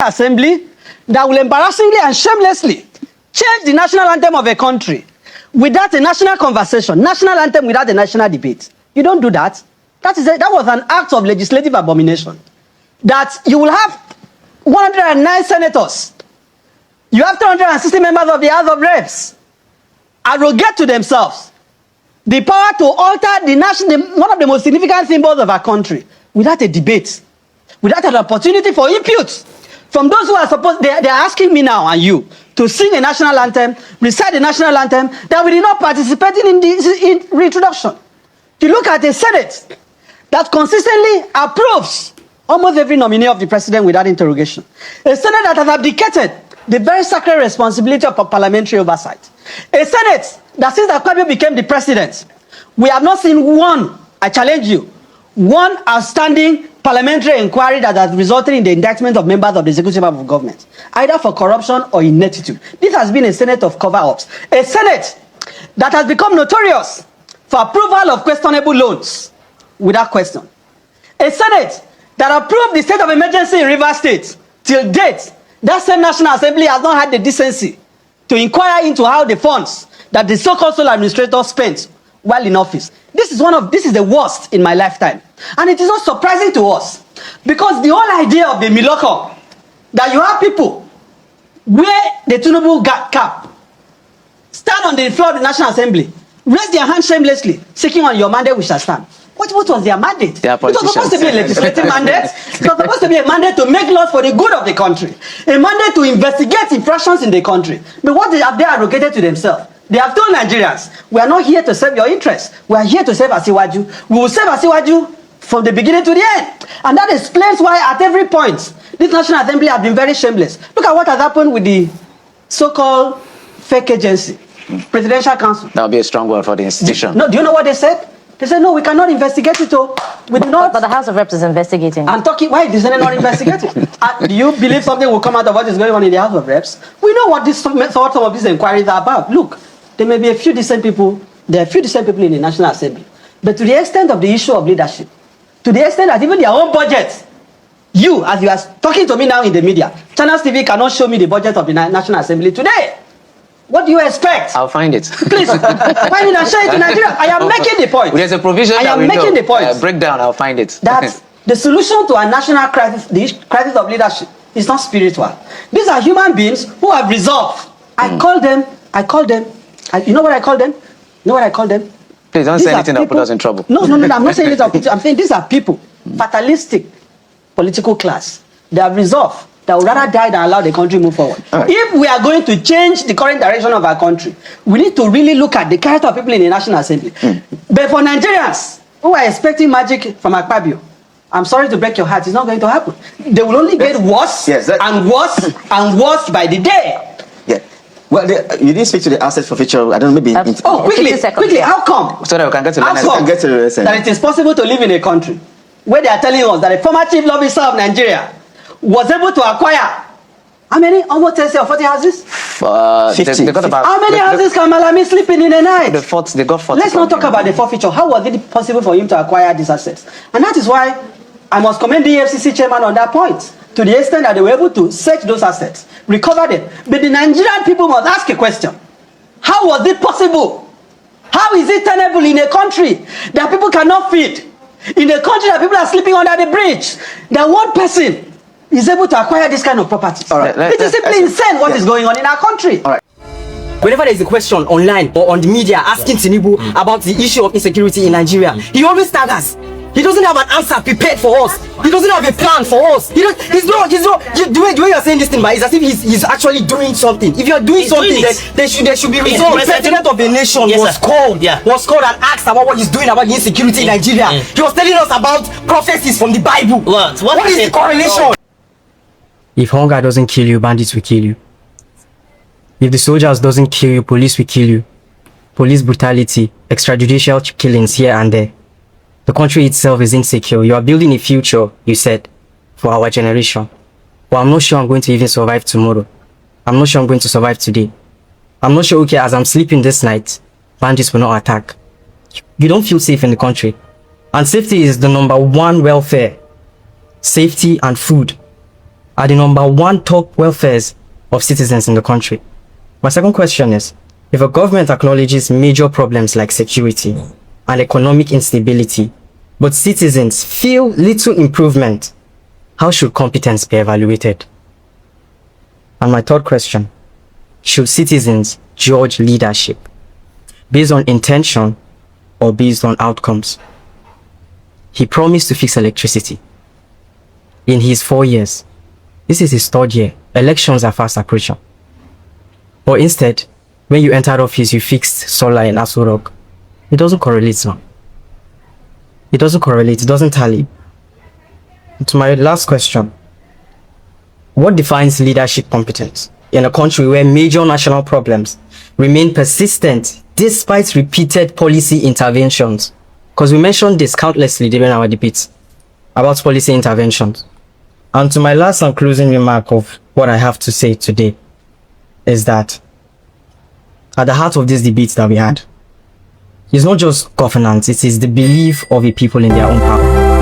Assembly that will embarrassingly and shamelessly change the national anthem of a country without a national conversation, national anthem without a national debate. You don't do that. That was an act of legislative abomination. That you will have 109 senators. You have 260 members of the House of Reps arrogate to themselves the power to alter one of the most significant symbols of our country without a debate, without an opportunity for input from those who are supposed, they are asking me now and you to sing a national anthem, recite the national anthem, that we did not participate in the reintroduction. You look at a Senate that consistently approves almost every nominee of the president without interrogation. A Senate that has abdicated the very sacred responsibility of parliamentary oversight. A Senate that since Akpabio became the president, we have not seen one, I challenge you, one outstanding parliamentary inquiry that has resulted in the indictment of members of the executive arm of government, either for corruption or ineptitude. This has been a Senate of cover-ups. A Senate that has become notorious for approval of questionable loans without question. A Senate that approved the state of emergency in Rivers State. Till date, that same National Assembly has not had the decency to inquire into how the funds that the so-called sole administrator spent while in office. This is the worst in my lifetime. And it is not surprising to us because the whole idea of the Miloko, that you have people wear the Tinubu cap, stand on the floor of the National Assembly, raise their hand shamelessly, seeking on your mandate we shall stand. What was their mandate? It was supposed to be a legislative mandate. It was supposed to be a mandate to make laws for the good of the country. A mandate to investigate infractions in the country. But what have they arrogated to themselves? They have told Nigerians, we are not here to serve your interests. We are here to save Asiwaju. We will save Asiwaju from the beginning to the end. And that explains why at every point, this National Assembly has been very shameless. Look at what has happened with the so-called fake agency, Presidential Council. That would be a strong word for the institution. No, do you know what they said? They said, no, we cannot investigate it. We do not. But the House of Reps is investigating. And talking, why is the Senate not investigating? Do you believe something will come out of what is going on in the House of Reps? We know what some of these inquiries are about. Look, there may be a few decent people. There are a few decent people in the National Assembly. But to the extent of the issue of leadership, to the extent that even their own budget, you, as you are talking to me now in the media, Channels TV cannot show me the budget of the National Assembly today. What do you expect? I'll find it. Please, find it and share it in Nigeria. I am making the point. There's a provision I am making the point. Breakdown, I'll find it. That the solution to our national crisis, the crisis of leadership, is not spiritual. These are human beings who have resolved. I call them, you know what I call them? You know what I call them? Please don't say anything that will put us in trouble. No, I'm not saying it. I'm saying these are people, fatalistic political class. They have resolved that would rather die than allow the country move forward. Right. If we are going to change the current direction of our country, we need to really look at the character of people in the National Assembly. But for Nigerians who are expecting magic from Akpabio, I'm sorry to break your heart, it's not going to happen. They will only get worse and worse and worse by the day. Yeah. Well, you didn't speak to the assets forfeiture. I don't know, maybe. Quickly, how come? So that we can get to the that it is possible to live in a country where they are telling us that a former chief officer of Nigeria was able to acquire how many? Almost 30 or 40 houses? 50. They got about, how many houses can Malami sleeping in a night? They got 40. Let's not talk about the forfeiture. How was it possible for him to acquire these assets? And that is why I must commend the EFCC chairman on that point, to the extent that they were able to search those assets, recover them. But the Nigerian people must ask a question. How was it possible? How is it tenable in a country that people cannot feed? In a country that people are sleeping under the bridge? That one person is able to acquire this kind of property. Right. It is simply insane what is going on in our country. All right. Whenever there is a question online or on the media asking Tinubu about the issue of insecurity in Nigeria, he always staggers. He doesn't have an answer prepared for us. He doesn't have a plan for us. The way you're saying this thing, but it's as if he's actually doing something. If you're doing something, then there should be results. The president of the nation was called and asked about what he's doing about the insecurity in Nigeria. He was telling us about prophecies from the Bible. What is the correlation? If hunger doesn't kill you, bandits will kill you. If the soldiers doesn't kill you, police will kill you. Police brutality, extrajudicial killings here and there. The country itself is insecure. You are building a future, you said, for our generation. But I'm not sure I'm going to even survive tomorrow. I'm not sure I'm going to survive today. I'm not sure, okay, as I'm sleeping this night, bandits will not attack. You don't feel safe in the country. And safety is the #1 welfare. Safety and food. are the #1 top welfares of citizens in the country. My second question is, if a government acknowledges major problems like security and economic instability, but citizens feel little improvement, how should competence be evaluated? And my third question, should citizens judge leadership based on intention or based on outcomes? He promised to fix electricity in his 4 years. This is his 3rd year. Elections are fast approaching. But instead, when you entered office, you fixed solar in Aso Rock. It doesn't correlate now. It doesn't correlate. It doesn't tally. To my last question, what defines leadership competence in a country where major national problems remain persistent despite repeated policy interventions? Because we mentioned this countlessly during our debates about policy interventions. And to my last and closing remark of what I have to say today is that at the heart of this debate that we had is not just governance, it is the belief of the people in their own power.